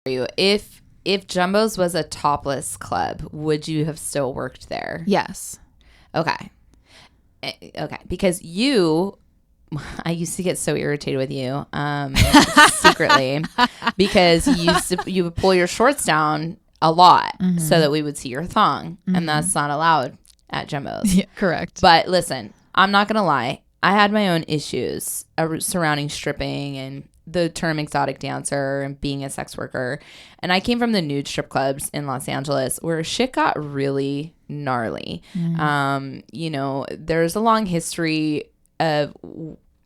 you. If Jumbo's was a topless club, would you have still worked there? Yes. Okay. Because I used to get so irritated with you secretly because you would pull your shorts down a lot so that we would see your thong, and that's not allowed at Jumbo's. Yeah, correct. But listen, I'm not gonna lie. I had my own issues surrounding stripping and the term exotic dancer and being a sex worker. And I came from the nude strip clubs in Los Angeles where shit got really gnarly. There's a long history of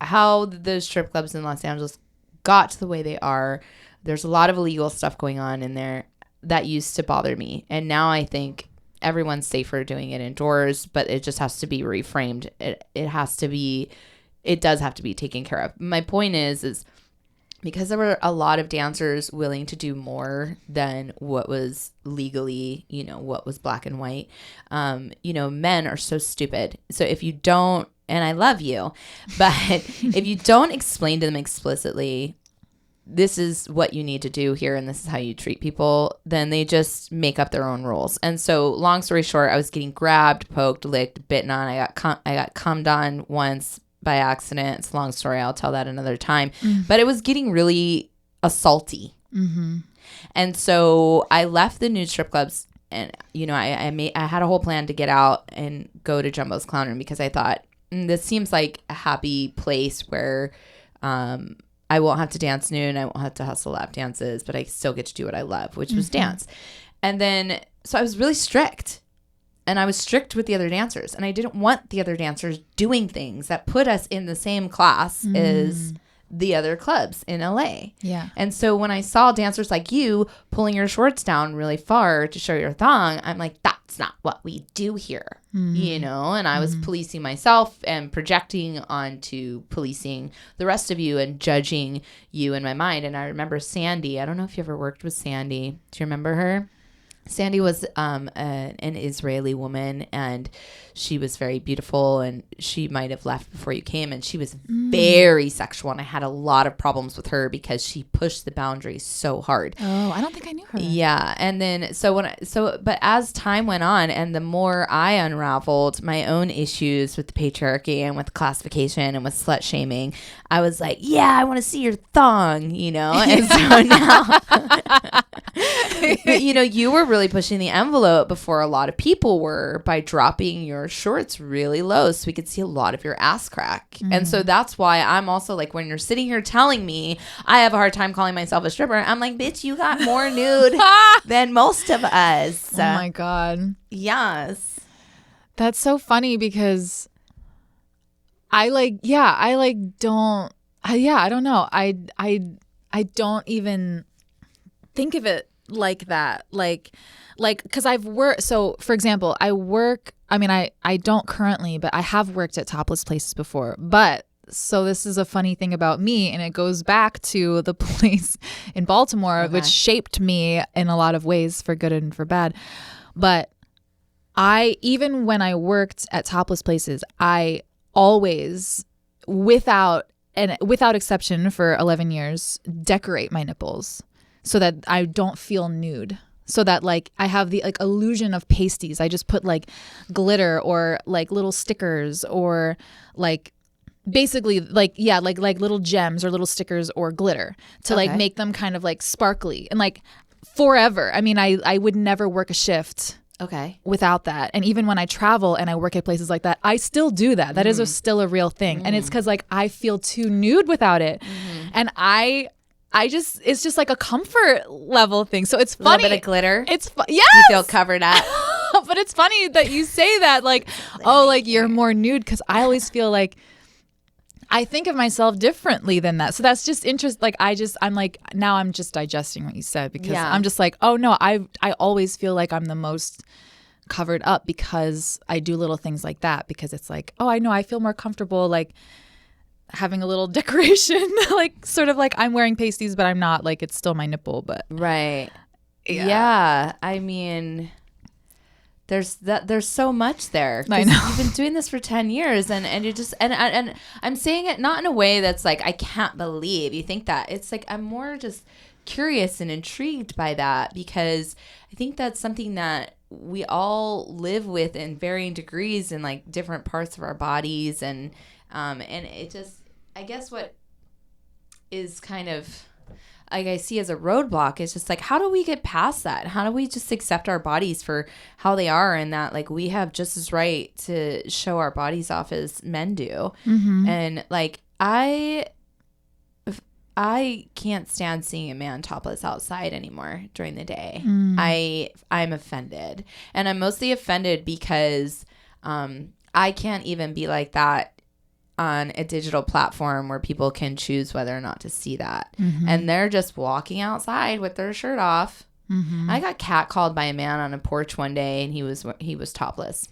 how the strip clubs in Los Angeles got to the way they are. There's a lot of illegal stuff going on in there that used to bother me. And now I think everyone's safer doing it indoors, but it just has to be reframed. It does have to be taken care of. My point is because there were a lot of dancers willing to do more than what was legally, what was black and white. Men are so stupid. So if you don't, and I love you, but if you don't explain to them explicitly, this is what you need to do here and this is how you treat people, then they just make up their own rules. And so long story short, I was getting grabbed, poked, licked, bitten on. I got cummed on once by accident. It's a long story. I'll tell that another time. But it was getting really assaulty. And so I left the nude strip clubs and, I had a whole plan to get out and go to Jumbo's Clown Room because I thought, this seems like a happy place where I won't have to dance nude. I won't have to hustle lap dances, but I still get to do what I love, which was dance. And then, so I was really strict. And I was strict with the other dancers. And I didn't want the other dancers doing things that put us in the same class as the other clubs in LA. Yeah. And so when I saw dancers like you pulling your shorts down really far to show your thong, I'm like, that's not what we do here. And I was policing myself and projecting onto policing the rest of you and judging you in my mind. And I remember Sandy. I don't know if you ever worked with Sandy. Do you remember her? Sandy was an Israeli woman, and she was very beautiful, and she might have left before you came, and she was very sexual, and I had a lot of problems with her because she pushed the boundaries so hard. Oh, I don't think I knew her. Yeah, and then but as time went on, and the more I unraveled my own issues with the patriarchy and with classification and with slut shaming, I was like, yeah, I want to see your thong, and so now... But, you were really pushing the envelope before a lot of people were by dropping your shorts really low so we could see a lot of your ass crack. And so that's why I'm also like, when you're sitting here telling me I have a hard time calling myself a stripper, I'm like, bitch, you got more nude than most of us. Oh my God. Yes. That's so funny because I don't know. I don't even think of it like that. Like, cause I've worked, so for example, I don't currently, but I have worked at topless places before, but so this is a funny thing about me, and it goes back to the place in Baltimore, which shaped me in a lot of ways for good and for bad. But even when I worked at topless places, I always, without exception for 11 years, decorate my nipples so that I don't feel nude. So that I have the illusion of pasties. I just put glitter or little stickers or basically little gems or little stickers or glitter to make them kind of sparkly and forever. I mean, I would never work a shift without that. And even when I travel and I work at places like that, I still do that. That is still a real thing. And it's because I feel too nude without it. And it's just a comfort level thing. So it's funny. A little bit of glitter. Yes. You feel covered up. But it's funny that you say that you're more nude, because I always feel I think of myself differently than that. So that's just interesting. Now I'm just digesting what you said, because I'm just oh no, I always feel like I'm the most covered up because I do little things like that, because it's oh, I know, I feel more comfortable having a little decoration, sort of I'm wearing pasties, but I'm not, it's still my nipple, but right. Yeah. I mean, there's so much there. I know. You've been doing this for 10 years and you just, and I'm saying it not in a way that's I can't believe you think that. It's I'm more just curious and intrigued by that, because I think that's something that we all live with in varying degrees in like different parts of our bodies. And it just, I guess what is kind of like I see as a roadblock is just like, how do we get past that? How do we just accept our bodies for how they are, and that like we have just as right to show our bodies off as men do? And like I can't stand seeing a man topless outside anymore during the day. I'm offended, and I'm mostly offended because I can't even be like that on a digital platform where people can choose whether or not to see that. And they're just walking outside with their shirt off. I got catcalled by a man on a porch one day, and he was topless.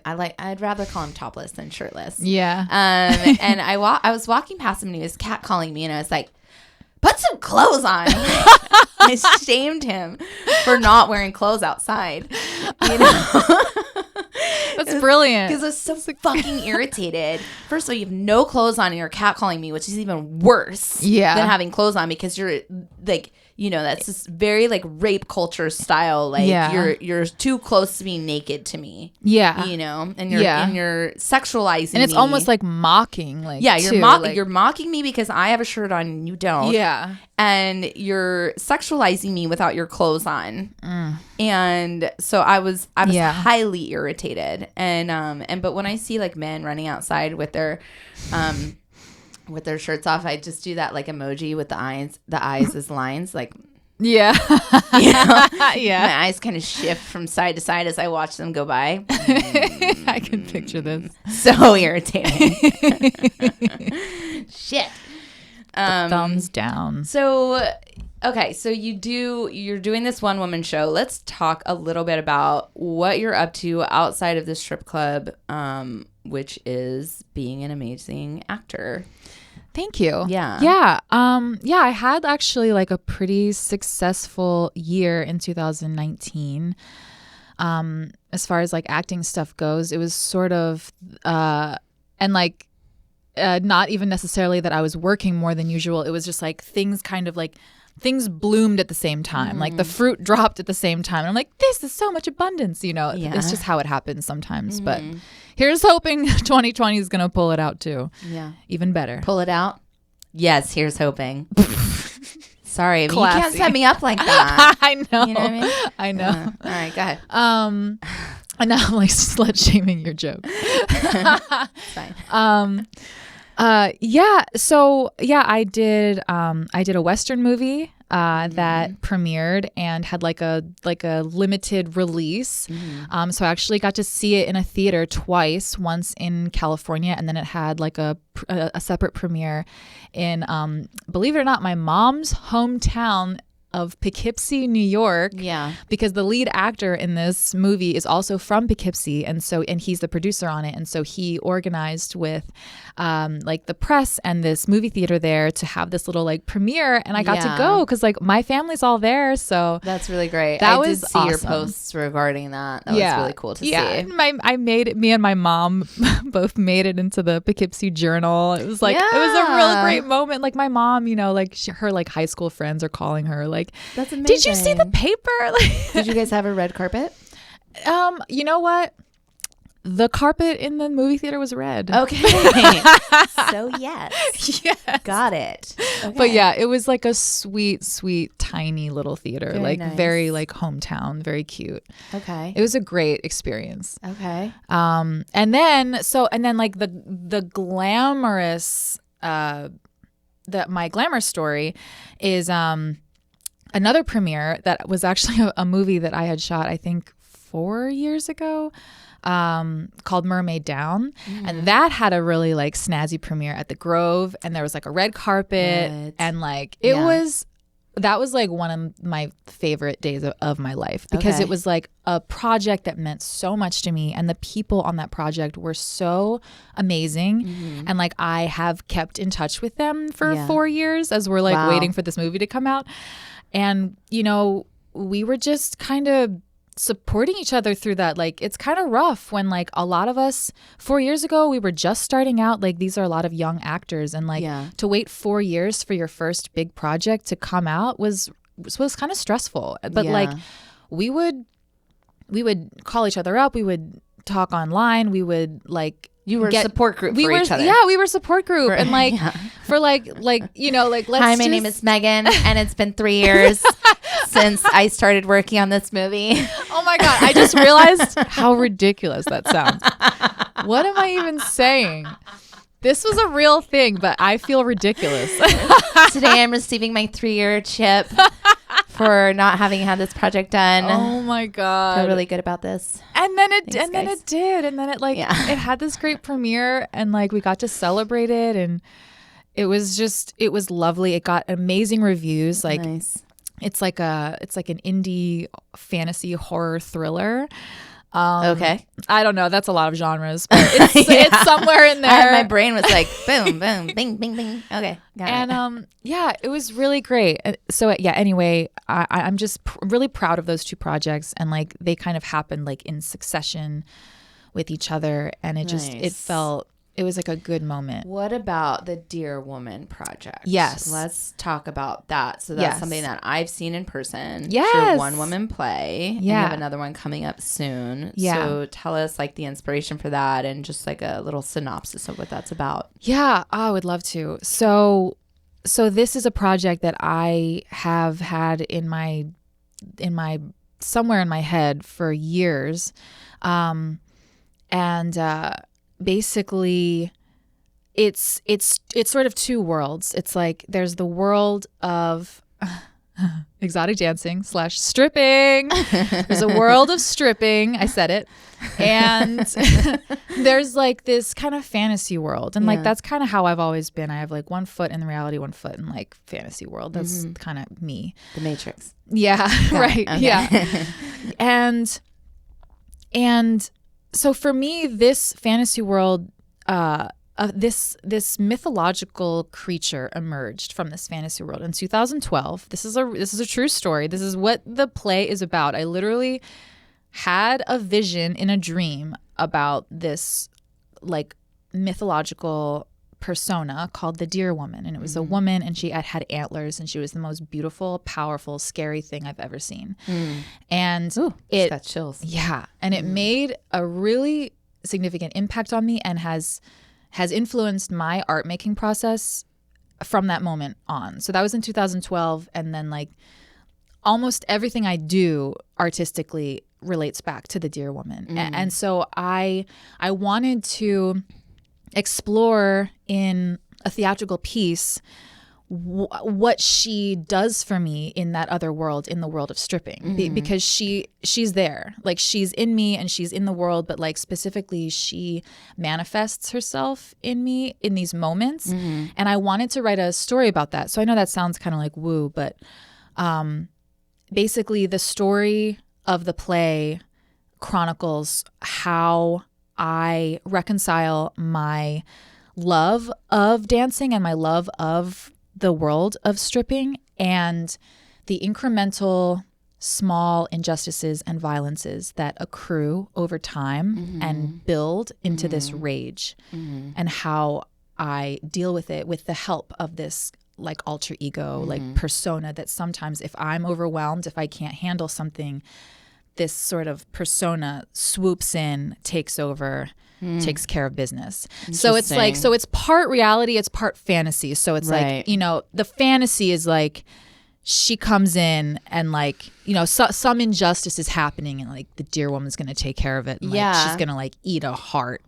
I'd rather call him topless than shirtless. Yeah. And I was walking past him, and he was catcalling me, and I was like, put some clothes on. I shamed him for not wearing clothes outside. You know? That's brilliant. Because I was so fucking irritated. First of all, you have no clothes on and you're catcalling me, which is even worse than having clothes on, because you're like, you know, that's just very like rape culture style. Like you're too close to being naked to me. Yeah. You know, and you're sexualizing me. And it's almost like mocking. Like, you're mocking me because I have a shirt on and you don't. Yeah. And you're sexualizing me without your clothes on. And so I was highly irritated. And but when I see like men running outside with their shirts off, I just do that like emoji with the eyes as lines, like, yeah. You know? Yeah. My eyes kind of shift from side to side as I watch them go by. I can picture this. So irritating. Shit. Thumbs down. So, okay, so you're doing this one woman show. Let's talk a little bit about what you're up to outside of the strip club, which is being an amazing actor. Thank you. Yeah. Yeah. I had actually like a pretty successful year in 2019. As far as like acting stuff goes, it was sort of, and like, not even necessarily that I was working more than usual. It was just like things bloomed at the same time. Like the fruit dropped at the same time. And I'm like, this is so much abundance, you know. It's just how it happens sometimes. But here's hoping 2020 is going to pull it out too. Yeah. Even better. Pull it out? Yes, here's hoping. Sorry, but you can't set me up like that. I know. You know what I mean? I know. All right, go ahead. And now I'm like slut shaming your joke. It's fine. I did a Western movie that premiered and had like a limited release. So I actually got to see it in a theater twice, once in California, and then it had like a separate premiere in, believe it or not, my mom's hometown of Poughkeepsie, New York. Yeah. Because the lead actor in this movie is also from Poughkeepsie, and he's the producer on it, and so he organized with like the press and this movie theater there to have this little like premiere, and I got to go because like my family's all there. So that's really great. I did see your posts regarding that. That was really cool to see. Me and my mom both made it into the Poughkeepsie Journal. It was like it was a real great moment. Like my mom, you know, like her like high school friends are calling her like, that's amazing. Did you see the paper? Like, did you guys have a red carpet? You know what? The carpet in the movie theater was red. Okay. So yes. Got it. Okay. But yeah, it was like a sweet, sweet, tiny little theater. Very nice. Very like hometown, very cute. Okay. It was a great experience. Okay. And then like the glamorous my glamour story is another premiere that was actually a movie that I had shot, I think 4 years ago, called Mermaid Down. And that had a really like snazzy premiere at the Grove, and there was like a red carpet and like that was like one of my favorite days of my life, because it was like a project that meant so much to me, and the people on that project were so amazing. And like I have kept in touch with them for 4 years as we're like waiting for this movie to come out. And you know, we were just kind of supporting each other through that. Like, it's kind of rough when like a lot of us 4 years ago, we were just starting out. Like, these are a lot of young actors, and like to wait 4 years for your first big project to come out was kind of stressful. But like we would call each other up, we would talk online, we would like you were a support group for each other. Yeah, we were a support group. And like for like you know, like let's Hi, my name is Megan, and it's been 3 years since I started working on this movie. Oh my God, I just realized how ridiculous that sounds. What am I even saying? This was a real thing, but I feel ridiculous. Today I'm receiving my 3-year chip for not having had this project done. Oh my God. Feel really good about this. And then it did. And then it like it had this great premiere, and like we got to celebrate it, and it was lovely. It got amazing reviews. Like nice. It's like an indie fantasy horror thriller. Okay. I don't know. That's a lot of genres, but it's somewhere in there. My brain was like, boom, boom, bing, bing, bing. Okay. Got it. It was really great. So anyway, I'm just really proud of those two projects, and like they kind of happened like in succession with each other, and it was like a good moment. What about the Dear Woman project? Yes. Let's talk about that. So that's something that I've seen in person. Yes. It's your one-woman play. Yeah. And you have another one coming up soon. Yeah. So tell us like the inspiration for that and just like a little synopsis of what that's about. Yeah, I would love to. So this is a project that I have had in my somewhere in my head for years. Basically it's sort of two worlds. It's like there's the world of exotic dancing / stripping. There's a world of stripping. I said it. And there's like this kind of fantasy world. And like that's kind of how I've always been. I have like one foot in the reality, one foot in like fantasy world. That's kind of me. The Matrix. Yeah. Right. Okay. Yeah. And so for me, this fantasy world, this mythological creature emerged from this fantasy world in 2012. This is a true story. This is what the play is about. I literally had a vision in a dream about this like mythological persona called the Dear Woman, and it was a woman, and she had antlers, and she was the most beautiful, powerful, scary thing I've ever seen. And it got chills. Yeah, and it made a really significant impact on me, and has influenced my art making process from that moment on. So that was in 2012, and then like almost everything I do artistically relates back to the Dear Woman. And so I wanted to explore in a theatrical piece what she does for me in that other world, in the world of stripping, because she's there, like she's in me and she's in the world, but like specifically she manifests herself in me in these moments. And I wanted to write a story about that. So I know that sounds kind of like woo, but basically the story of the play chronicles how I reconcile my love of dancing and my love of the world of stripping and the incremental small injustices and violences that accrue over time and build into this rage, and how I deal with it with the help of this like alter ego, like persona that sometimes if I'm overwhelmed, if I can't handle something, this sort of persona swoops in, takes over, takes care of business. So it's like, so it's part reality, it's part fantasy. So it's like, you know, the fantasy is like she comes in and like, you know, some injustice is happening and like the Dear Woman's going to take care of it. And, like, she's going to like eat a heart.